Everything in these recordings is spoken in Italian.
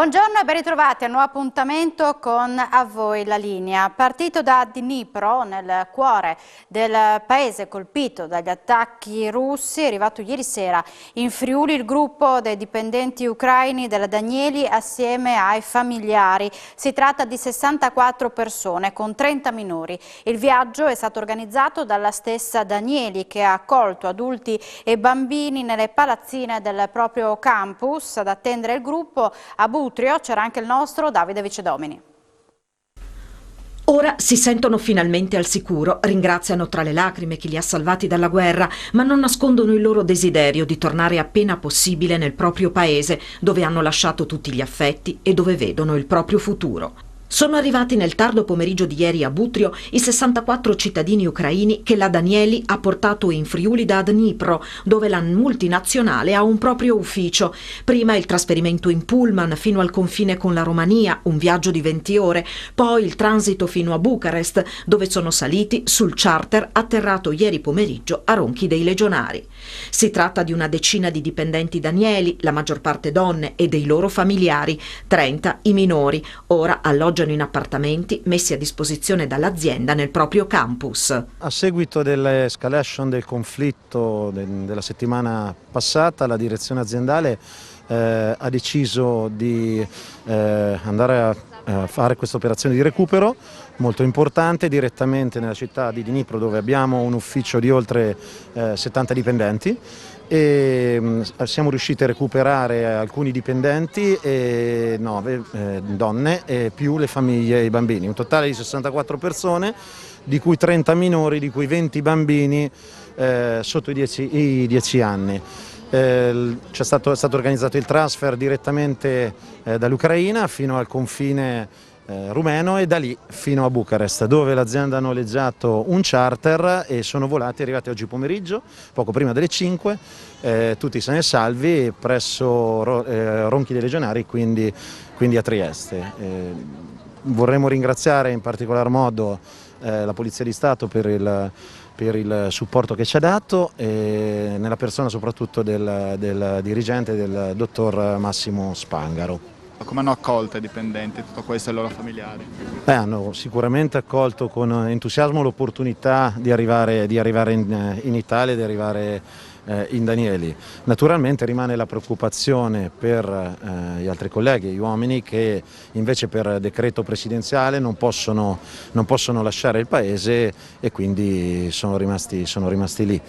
Buongiorno e ben ritrovati a un nuovo appuntamento con A Voi la Linea. Partito da Dnipro, nel cuore del paese colpito dagli attacchi russi, è arrivato ieri sera in Friuli il gruppo dei dipendenti ucraini della Danieli assieme ai familiari. Si tratta di 64 persone con 30 minori. Il viaggio è stato organizzato dalla stessa Danieli, che ha accolto adulti e bambini nelle palazzine del proprio campus. Ad attendere il gruppo a Butrio c'era anche il nostro Davide Vicedomini. Ora si sentono finalmente al sicuro, ringraziano tra le lacrime chi li ha salvati dalla guerra, ma non nascondono il loro desiderio di tornare appena possibile nel proprio paese, dove hanno lasciato tutti gli affetti e dove vedono il proprio futuro. Sono arrivati nel tardo pomeriggio di ieri a Butrio i 64 cittadini ucraini che la Danieli ha portato in Friuli da Dnipro, dove la multinazionale ha un proprio ufficio. Prima il trasferimento in pullman fino al confine con la Romania, un viaggio di 20 ore, poi il transito fino a Bucarest, dove sono saliti sul charter atterrato ieri pomeriggio a Ronchi dei Legionari. Si tratta di una decina di dipendenti Danieli, la maggior parte donne, e dei loro familiari, 30 i minori, ora alloggiano in appartamenti messi a disposizione dall'azienda nel proprio campus. A seguito dell'escalation del conflitto della settimana passata, la direzione aziendale ha deciso di andare a fare questa operazione di recupero molto importante direttamente nella città di Dnipro, dove abbiamo un ufficio di oltre 70 dipendenti. E siamo riusciti a recuperare alcuni dipendenti e 9 donne e più le famiglie e i bambini, un totale di 64 persone, di cui 30 minori, di cui 20 bambini sotto i 10 anni. È stato organizzato il transfer direttamente dall'Ucraina fino al confine rumeno e da lì fino a Bucarest, dove l'azienda ha noleggiato un charter e sono volati, arrivati oggi pomeriggio, poco prima delle 5, tutti sani e salvi presso Ronchi dei Legionari, quindi a Trieste. Vorremmo ringraziare in particolar modo la Polizia di Stato per il supporto che ci ha dato, e nella persona soprattutto del dirigente, del dottor Massimo Spangaro. Come hanno accolto i dipendenti tutto questo e i loro familiari? Hanno sicuramente accolto con entusiasmo l'opportunità di arrivare in Italia, di arrivare in Danieli. Naturalmente rimane la preoccupazione per gli altri colleghi, gli uomini, che invece per decreto presidenziale non possono lasciare il paese e quindi sono rimasti lì.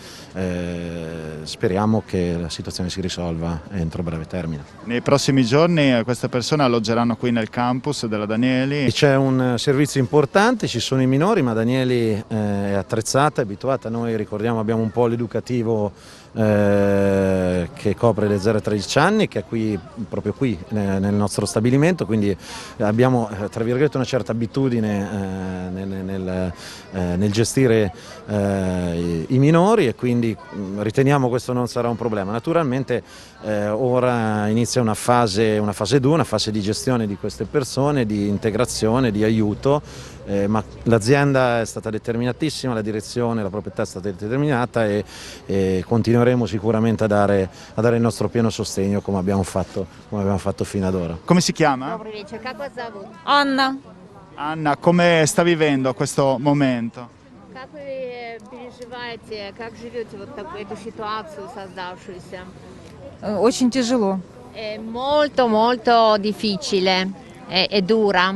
Speriamo che la situazione si risolva entro breve termine. Nei prossimi giorni queste persone alloggeranno qui nel campus della Danieli. C'è un servizio importante, ci sono i minori, ma Danieli è attrezzata, è abituata. Noi ricordiamo, abbiamo un polo educativo che copre le 0-13 anni, che è proprio qui nel nostro stabilimento, quindi abbiamo tra virgolette una certa abitudine nel gestire i minori, e quindi riteniamo questo non sarà un problema. Naturalmente ora inizia una fase 2, una fase di gestione di queste persone, di integrazione, di aiuto, ma l'azienda è stata determinatissima, la direzione, la proprietà è stata determinata, e continueremo sicuramente a dare il nostro pieno sostegno come abbiamo fatto fino ad ora. Come si chiama? Anna. Anna, come sta vivendo questo momento? Как вы переживаете, как живете вот эту ситуацию создавшуюся? Очень тяжело. È molto difficile e dura.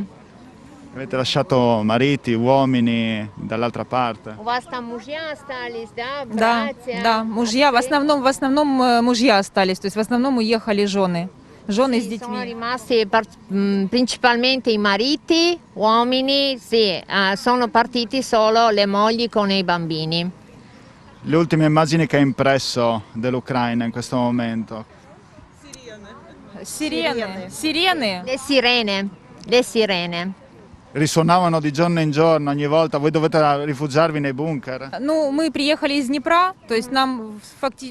Avete lasciato mariti, uomini dall'altra parte? У вас там мужья остались, да, Да, братья? да, мужья, в основном мужья остались, то есть в основном уехали жены с Sono детьми. rimasti principalmente i mariti, uomini, sì, sono partiti solo le mogli con i bambini. Le ultime immagini che ha impresso dell'Ucraina in questo momento? Сирены. Le sirene. Risuonavano di giorno in giorno, ogni volta voi dovete rifugiarvi nei bunker? Ну, мы приехали из Днепра, то есть нам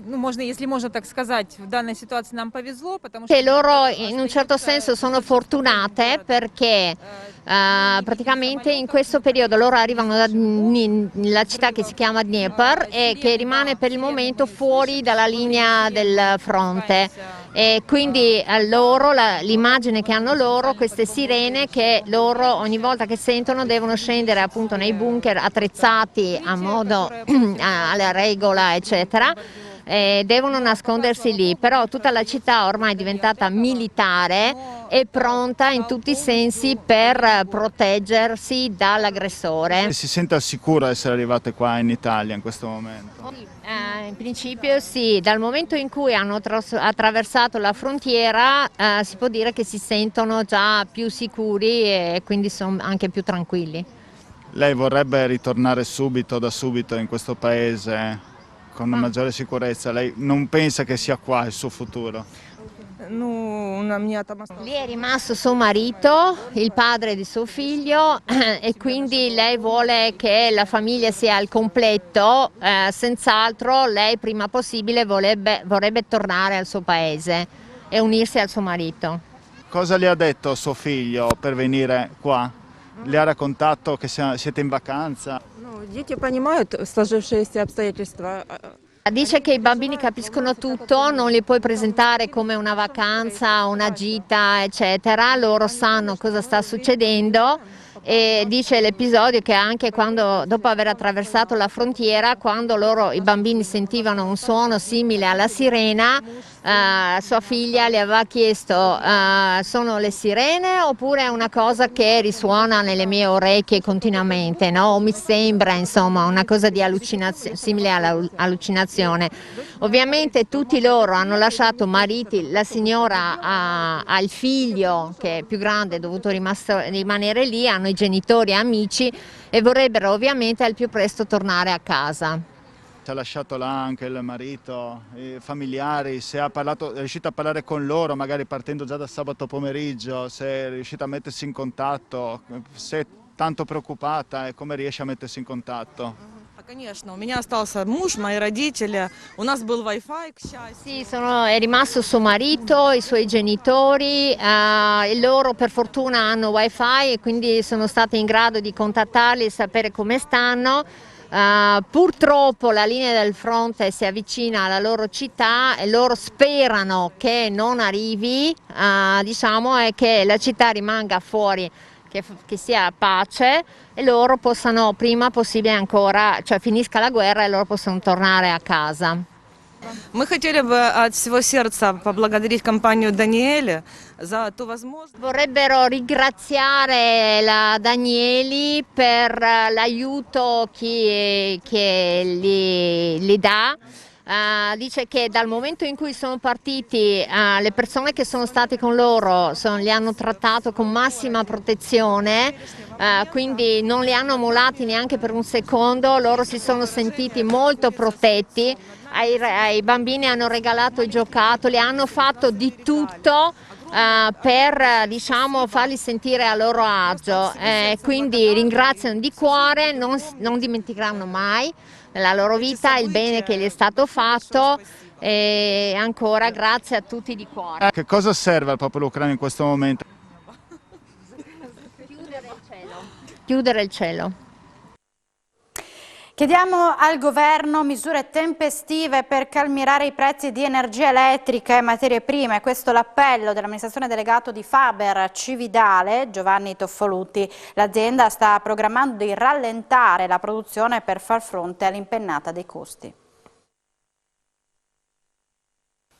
можно, если можно так сказать, в данной ситуации нам повезло, потому Che что loro in un certo senso sono fortunate perché praticamente in questo periodo loro arrivano dalla città che si chiama Dnieper e che rimane per il momento fuori dalla linea del fronte, E quindi a loro, l'immagine che hanno loro, queste sirene che loro ogni volta che sentono devono scendere appunto nei bunker attrezzati a modo, alla regola eccetera, e devono nascondersi lì, però tutta la città ormai è diventata militare e pronta in tutti i sensi per proteggersi dall'aggressore. Si sente al sicuro essere arrivate qua in Italia in questo momento? In principio sì, dal momento in cui hanno attraversato la frontiera si può dire che si sentono già più sicuri e quindi sono anche più tranquilli. Lei vorrebbe ritornare da subito in questo paese con una maggiore sicurezza? Lei non pensa che sia qua il suo futuro? Lì è rimasto suo marito, il padre di suo figlio e quindi lei vuole che la famiglia sia al completo, senz'altro lei prima possibile vorrebbe tornare al suo paese e unirsi al suo marito. Cosa le ha detto suo figlio per venire qua? Le ha raccontato che siete in vacanza? Дети понимают сложившиеся обстоятельства. Dice che i bambini capiscono tutto, non li puoi presentare come una vacanza, una gita, eccetera, loro sanno cosa sta succedendo e dice l'episodio che anche quando, dopo aver attraversato la frontiera, quando i bambini sentivano un suono simile alla sirena, sua figlia le aveva chiesto sono le sirene oppure è una cosa che risuona nelle mie orecchie continuamente, no? O mi sembra insomma una cosa di simile all'allucinazione. Ovviamente tutti loro hanno lasciato mariti, la signora ha il figlio che è più grande, è dovuto rimanere lì, hanno i genitori e amici e vorrebbero ovviamente al più presto tornare a casa. Ci ha lasciato là anche il marito, i familiari, se è riuscito a parlare con loro, magari partendo già da sabato pomeriggio, se è riuscita a mettersi in contatto, se è tanto preoccupata e come riesce a mettersi in contatto? Конечно, у меня остался муж, мои родители, у нас был Wi-Fi, к счастью. Sì, è rimasto suo marito, i suoi genitori, e loro per fortuna hanno Wi-Fi e quindi sono stati in grado di contattarli e sapere come stanno. Purtroppo la linea del fronte si avvicina alla loro città e loro sperano che non arrivi, diciamo, e che la città rimanga fuori, che sia pace e loro possano prima possibile ancora, cioè finisca la guerra e loro possano tornare a casa. Мы хотели бы от всего сердца поблагодарить компанию Danieli за ту возможность. Vorrebbero ringraziare la Danieli per l'aiuto che gli dà. Dice che dal momento in cui sono partiti le persone che sono state con loro li hanno trattato con massima protezione, quindi non li hanno mollati neanche per un secondo, loro si sono sentiti molto protetti, ai bambini hanno regalato i giocattoli, hanno fatto di tutto per diciamo farli sentire a loro agio, quindi ringraziano di cuore, non dimenticheranno mai nella loro vita il bene che gli è stato fatto e ancora grazie a tutti di cuore. Che cosa serve al popolo ucraino in questo momento? Chiudere il cielo. Chiediamo al governo misure tempestive per calmierare i prezzi di energia elettrica e materie prime. Questo è l'appello dell'amministrazione delegato di Faber Cividale, Giovanni Toffolutti. L'azienda sta programmando di rallentare la produzione per far fronte all'impennata dei costi.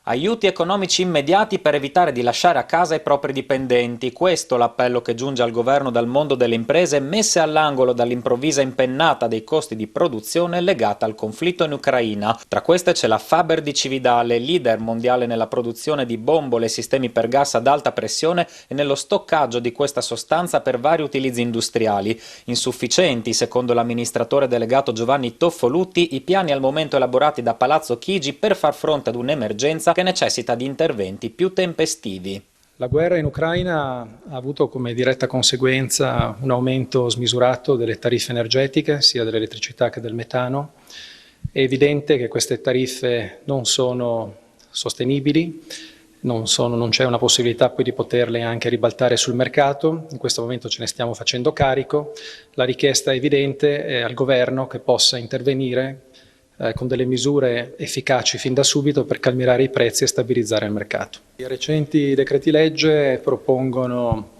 Aiuti economici immediati per evitare di lasciare a casa i propri dipendenti. Questo è l'appello che giunge al governo dal mondo delle imprese messe all'angolo dall'improvvisa impennata dei costi di produzione legata al conflitto in Ucraina. Tra queste c'è la Faber di Cividale, leader mondiale nella produzione di bombole e sistemi per gas ad alta pressione e nello stoccaggio di questa sostanza per vari utilizzi industriali. Insufficienti, secondo l'amministratore delegato Giovanni Toffolutti, i piani al momento elaborati da Palazzo Chigi per far fronte ad un'emergenza che necessita di interventi più tempestivi. La guerra in Ucraina ha avuto come diretta conseguenza un aumento smisurato delle tariffe energetiche, sia dell'elettricità che del metano. È evidente che queste tariffe non sono sostenibili, non c'è una possibilità poi di poterle anche ribaltare sul mercato. In questo momento ce ne stiamo facendo carico. La richiesta evidente è al governo che possa intervenire con delle misure efficaci fin da subito per calmierare i prezzi e stabilizzare il mercato. I recenti decreti legge propongono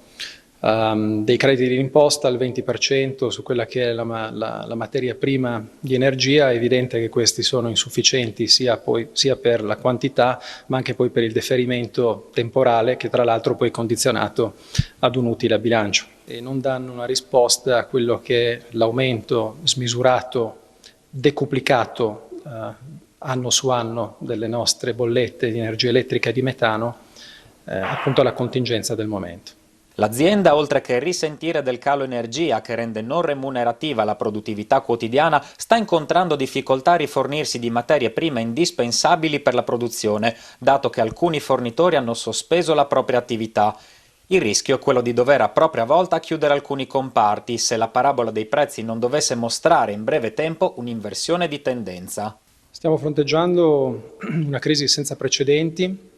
dei crediti d'imposta al 20% su quella che è la materia prima di energia. È evidente che questi sono insufficienti sia per la quantità ma anche poi per il deferimento temporale, che tra l'altro poi è condizionato ad un utile a bilancio, e non danno una risposta a quello che è l'aumento smisurato, decuplicato anno su anno delle nostre bollette di energia elettrica e di metano, appunto alla contingenza del momento. L'azienda, oltre che risentire del calo energia che rende non remunerativa la produttività quotidiana, sta incontrando difficoltà a rifornirsi di materie prime indispensabili per la produzione, dato che alcuni fornitori hanno sospeso la propria attività. Il rischio è quello di dover a propria volta chiudere alcuni comparti se la parabola dei prezzi non dovesse mostrare in breve tempo un'inversione di tendenza. Stiamo fronteggiando una crisi senza precedenti.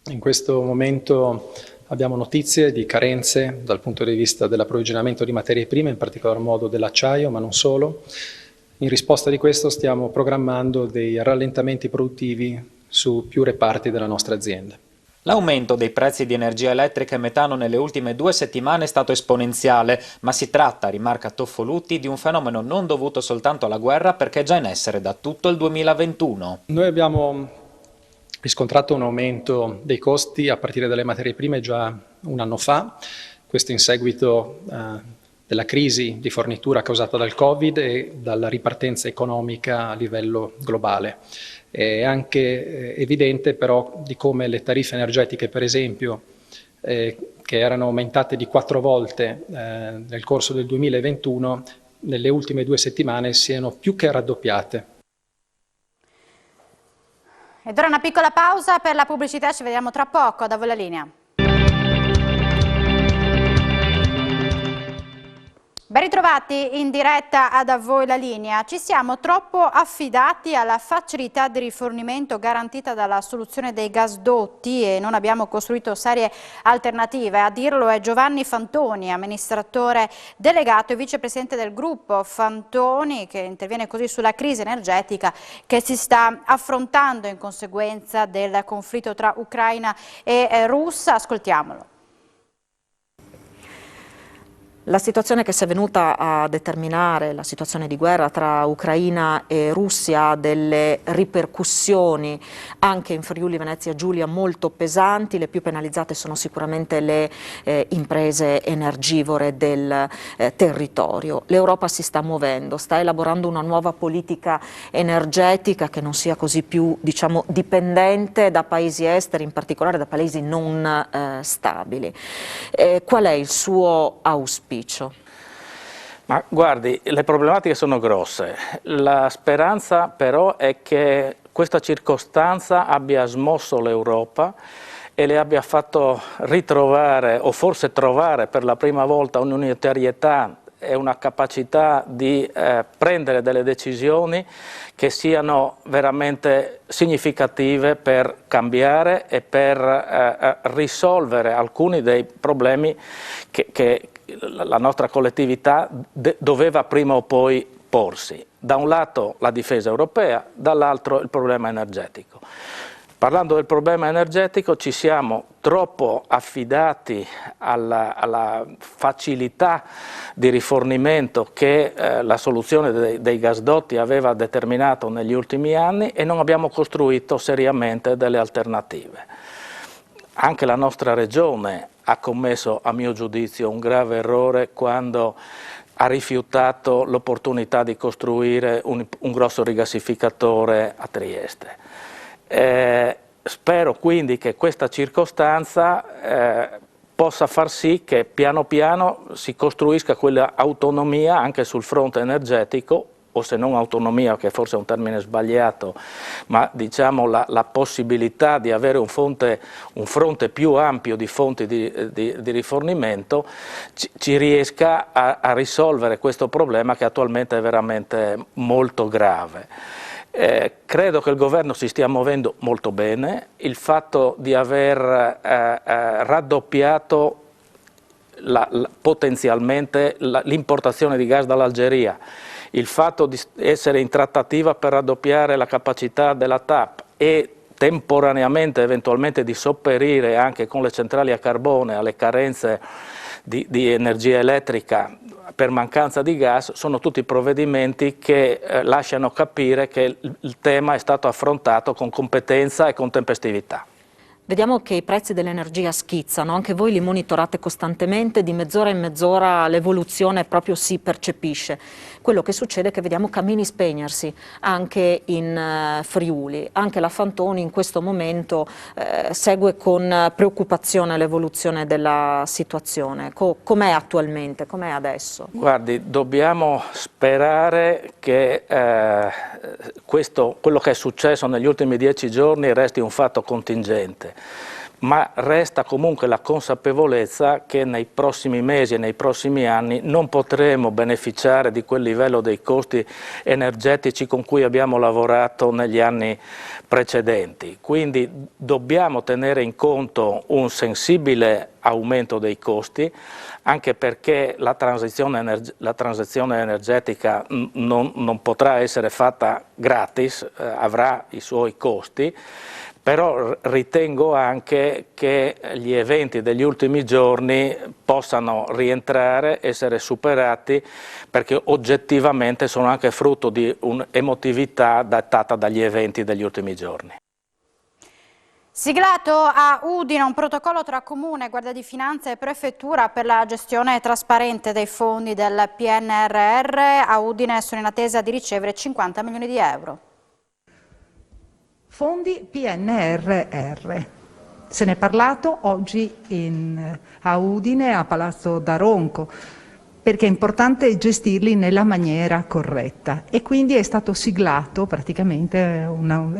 In questo momento abbiamo notizie di carenze dal punto di vista dell'approvvigionamento di materie prime, in particolar modo dell'acciaio, ma non solo. In risposta di questo stiamo programmando dei rallentamenti produttivi su più reparti della nostra azienda. L'aumento dei prezzi di energia elettrica e metano nelle ultime 2 settimane è stato esponenziale, ma si tratta, rimarca Toffolutti, di un fenomeno non dovuto soltanto alla guerra, perché è già in essere da tutto il 2021. Noi abbiamo riscontrato un aumento dei costi a partire dalle materie prime già un anno fa, questo in seguito della crisi di fornitura causata dal Covid e dalla ripartenza economica a livello globale. È anche evidente però di come le tariffe energetiche, per esempio, che erano aumentate di 4 volte nel corso del 2021, nelle ultime 2 settimane siano più che raddoppiate. Ed ora una piccola pausa per la pubblicità, ci vediamo tra poco, da voi la linea. Ben ritrovati in diretta a Da Voi la linea. Ci siamo troppo affidati alla facilità di rifornimento garantita dalla soluzione dei gasdotti e non abbiamo costruito serie alternative. A dirlo è Giovanni Fantoni, amministratore delegato e vicepresidente del gruppo Fantoni, che interviene così sulla crisi energetica che si sta affrontando in conseguenza del conflitto tra Ucraina e Russia. Ascoltiamolo. La situazione che si è venuta a determinare, la situazione di guerra tra Ucraina e Russia, ha delle ripercussioni anche in Friuli Venezia Giulia molto pesanti. Le più penalizzate sono sicuramente le imprese energivore del territorio. L'Europa si sta muovendo, sta elaborando una nuova politica energetica che non sia così più, diciamo, dipendente da paesi esteri, in particolare da paesi non stabili. Qual è il suo auspicio? Ma guardi, le problematiche sono grosse. La speranza però è che questa circostanza abbia smosso l'Europa e le abbia fatto ritrovare, o forse trovare per la prima volta, un'unitarietà e una capacità di prendere delle decisioni che siano veramente significative per cambiare e per risolvere alcuni dei problemi che la nostra collettività doveva prima o poi porsi. Da un lato la difesa europea, dall'altro il problema energetico. Parlando del problema energetico, ci siamo troppo affidati alla facilità di rifornimento che la soluzione dei gasdotti aveva determinato negli ultimi anni e non abbiamo costruito seriamente delle alternative. Anche la nostra regione ha commesso, a mio giudizio, un grave errore quando ha rifiutato l'opportunità di costruire un grosso rigassificatore a Trieste. Spero quindi che questa circostanza possa far sì che piano piano si costruisca quella autonomia anche sul fronte energetico, o se non autonomia, che forse è un termine sbagliato, ma diciamo la possibilità di avere un fronte più ampio di fonti di rifornimento, ci riesca a risolvere questo problema che attualmente è veramente molto grave. Credo che il governo si stia muovendo molto bene. Il fatto di aver raddoppiato potenzialmente l'importazione di gas dall'Algeria, il fatto di essere in trattativa per raddoppiare la capacità della TAP e temporaneamente eventualmente di sopperire anche con le centrali a carbone alle carenze di energia elettrica per mancanza di gas, sono tutti provvedimenti che lasciano capire che il tema è stato affrontato con competenza e con tempestività. Vediamo che i prezzi dell'energia schizzano, anche voi li monitorate costantemente, di mezz'ora in mezz'ora l'evoluzione proprio si percepisce. Quello che succede è che vediamo cammini spegnersi anche in Friuli, anche la Fantoni in questo momento segue con preoccupazione l'evoluzione della situazione. Com'è attualmente, com'è adesso? Guardi, dobbiamo sperare che quello che è successo negli ultimi 10 giorni resti un fatto contingente. Ma resta comunque la consapevolezza che nei prossimi mesi e nei prossimi anni non potremo beneficiare di quel livello dei costi energetici con cui abbiamo lavorato negli anni precedenti. Quindi dobbiamo tenere in conto un sensibile aumento dei costi, anche perché la transizione energetica non potrà essere fatta gratis, avrà i suoi costi. Però ritengo anche che gli eventi degli ultimi giorni possano rientrare, essere superati, perché oggettivamente sono anche frutto di un'emotività dettata dagli eventi degli ultimi giorni. Siglato a Udine un protocollo tra Comune, Guardia di Finanza e Prefettura per la gestione trasparente dei fondi del PNRR. A Udine sono in attesa di ricevere 50 milioni di euro. Fondi PNRR. Se ne è parlato oggi a Udine, a Palazzo d'Aronco, perché è importante gestirli nella maniera corretta e quindi è stato siglato praticamente una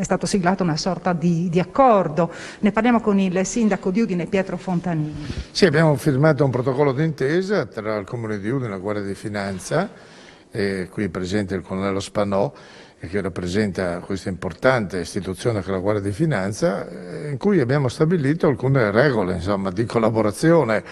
sorta di accordo. Ne parliamo con il sindaco di Udine, Pietro Fontanini. Sì, abbiamo firmato un protocollo d'intesa tra il Comune di Udine e la Guardia di Finanza, qui è presente il colonnello Spanò, che rappresenta questa importante istituzione che è la Guardia di Finanza, in cui abbiamo stabilito alcune regole, insomma, di collaborazione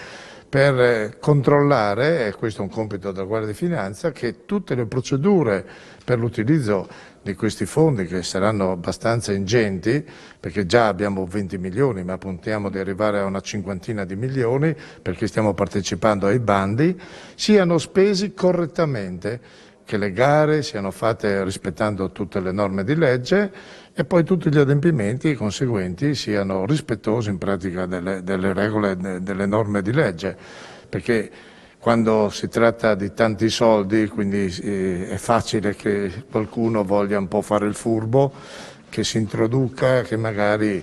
per controllare, e questo è un compito della Guardia di Finanza, che tutte le procedure per l'utilizzo di questi fondi, che saranno abbastanza ingenti, perché già abbiamo 20 milioni, ma puntiamo di arrivare a una cinquantina di milioni, perché stiamo partecipando ai bandi, siano spesi correttamente, che le gare siano fatte rispettando tutte le norme di legge e poi tutti gli adempimenti conseguenti siano rispettosi in pratica delle regole, delle norme di legge, perché quando si tratta di tanti soldi, quindi è facile che qualcuno voglia un po' fare il furbo, che si introduca, che magari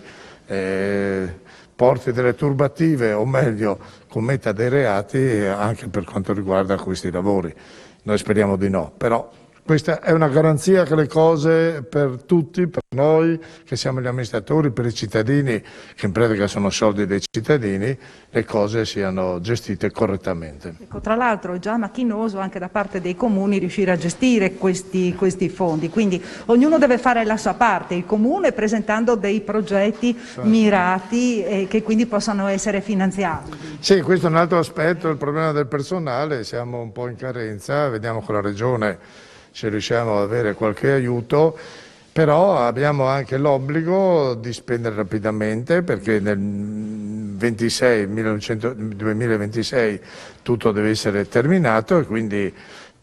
porti delle turbative o meglio commetta dei reati anche per quanto riguarda questi lavori. Noi speriamo di no, però questa è una garanzia che le cose per tutti, per noi che siamo gli amministratori, per i cittadini, che in pratica sono soldi dei cittadini, le cose siano gestite correttamente. Ecco, tra l'altro è già macchinoso anche da parte dei comuni riuscire a gestire questi fondi, quindi ognuno deve fare la sua parte, il comune presentando dei progetti mirati che quindi possano essere finanziati. Sì, questo è un altro aspetto, il problema del personale, siamo un po' in carenza, vediamo con la Regione se riusciamo ad avere qualche aiuto, però abbiamo anche l'obbligo di spendere rapidamente perché nel 2026 tutto deve essere terminato e quindi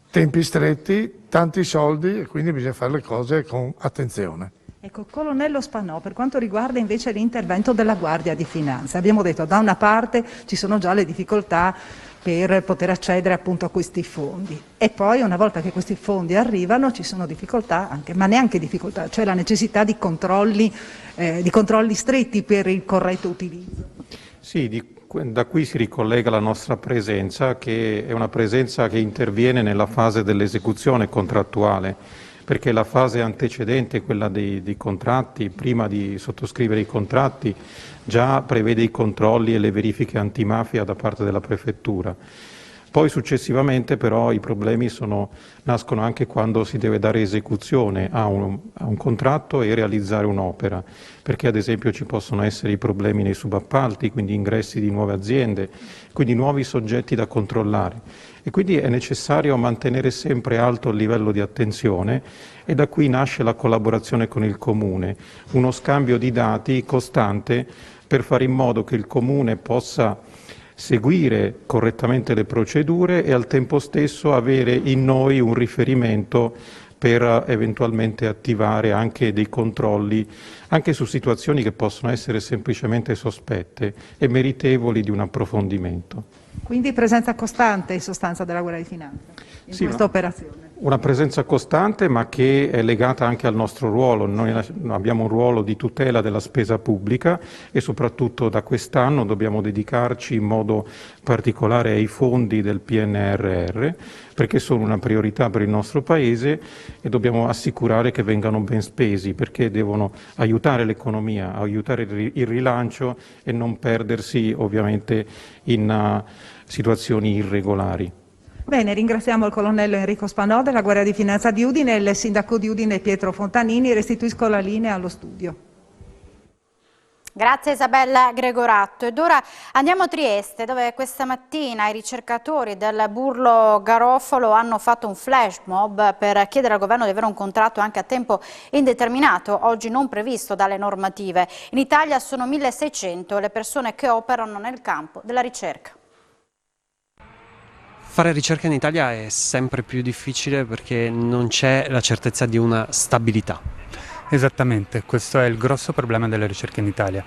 tempi stretti, tanti soldi e quindi bisogna fare le cose con attenzione. Ecco, colonnello Spanò, per quanto riguarda invece l'intervento della Guardia di Finanza, abbiamo detto da una parte ci sono già le difficoltà per poter accedere appunto a questi fondi e poi una volta che questi fondi arrivano ci sono difficoltà anche, ma neanche difficoltà, cioè la necessità di controlli stretti per il corretto utilizzo. Sì, da qui si ricollega la nostra presenza, che è una presenza che interviene nella fase dell'esecuzione contrattuale, perché la fase antecedente, quella dei contratti, prima di sottoscrivere i contratti, già prevede i controlli e le verifiche antimafia da parte della Prefettura. Poi successivamente però i problemi nascono anche quando si deve dare esecuzione a un contratto e realizzare un'opera, perché ad esempio ci possono essere i problemi nei subappalti, quindi ingressi di nuove aziende, quindi nuovi soggetti da controllare. E quindi è necessario mantenere sempre alto il livello di attenzione e da qui nasce la collaborazione con il Comune, uno scambio di dati costante per fare in modo che il Comune possa seguire correttamente le procedure e al tempo stesso avere in noi un riferimento per eventualmente attivare anche dei controlli anche su situazioni che possono essere semplicemente sospette e meritevoli di un approfondimento. Quindi presenza costante in sostanza della Guardia di Finanza in questa operazione. Una presenza costante ma che è legata anche al nostro ruolo. Noi abbiamo un ruolo di tutela della spesa pubblica e soprattutto da quest'anno dobbiamo dedicarci in modo particolare ai fondi del PNRR perché sono una priorità per il nostro Paese e dobbiamo assicurare che vengano ben spesi perché devono aiutare l'economia, aiutare il rilancio e non perdersi ovviamente in situazioni irregolari. Bene, ringraziamo il colonnello Enrico Spanò della Guardia di Finanza di Udine e il sindaco di Udine Pietro Fontanini. Restituisco la linea allo studio. Grazie Isabella Gregoratto. Ed ora andiamo a Trieste, dove questa mattina i ricercatori del Burlo Garofalo hanno fatto un flash mob per chiedere al governo di avere un contratto anche a tempo indeterminato, oggi non previsto dalle normative. In Italia sono 1.600 le persone che operano nel campo della ricerca. Fare ricerca in Italia è sempre più difficile perché non c'è la certezza di una stabilità. Esattamente, questo è il grosso problema delle ricerche in Italia.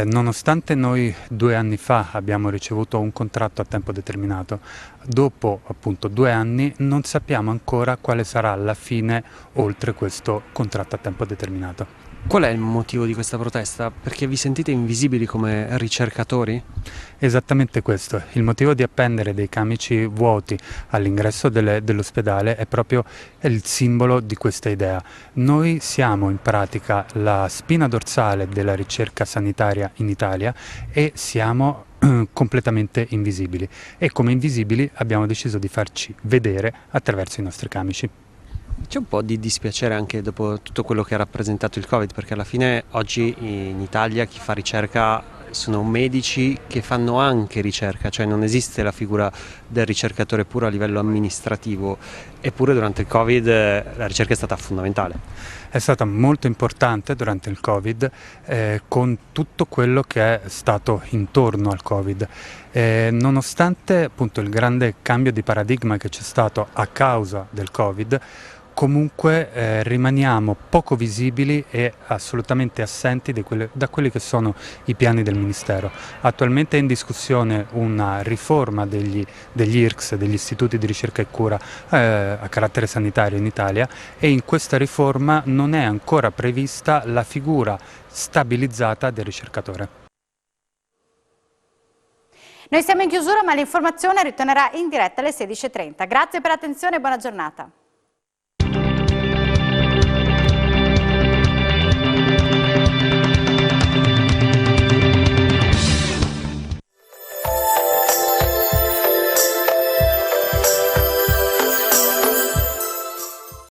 Nonostante noi 2 anni fa abbiamo ricevuto un contratto a tempo determinato, dopo appunto 2 anni non sappiamo ancora quale sarà la fine oltre questo contratto a tempo determinato. Qual è il motivo di questa protesta? Perché vi sentite invisibili come ricercatori? Esattamente questo. Il motivo di appendere dei camici vuoti all'ingresso dell'ospedale è proprio il simbolo di questa idea. Noi siamo in pratica la spina dorsale della ricerca sanitaria in Italia e siamo completamente invisibili. E come invisibili abbiamo deciso di farci vedere attraverso i nostri camici. C'è un po' di dispiacere anche dopo tutto quello che ha rappresentato il Covid, perché alla fine oggi in Italia chi fa ricerca sono medici che fanno anche ricerca, cioè non esiste la figura del ricercatore puro a livello amministrativo, eppure durante il Covid la ricerca è stata fondamentale. È stata molto importante durante il Covid con tutto quello che è stato intorno al Covid. Nonostante appunto il grande cambio di paradigma che c'è stato a causa del Covid, comunque rimaniamo poco visibili e assolutamente assenti da quelli che sono i piani del Ministero. Attualmente è in discussione una riforma degli IRCS, degli istituti di ricerca e cura a carattere sanitario in Italia, e in questa riforma non è ancora prevista la figura stabilizzata del ricercatore. Noi siamo in chiusura, ma l'informazione ritornerà in diretta alle 16:30. Grazie per l'attenzione e buona giornata.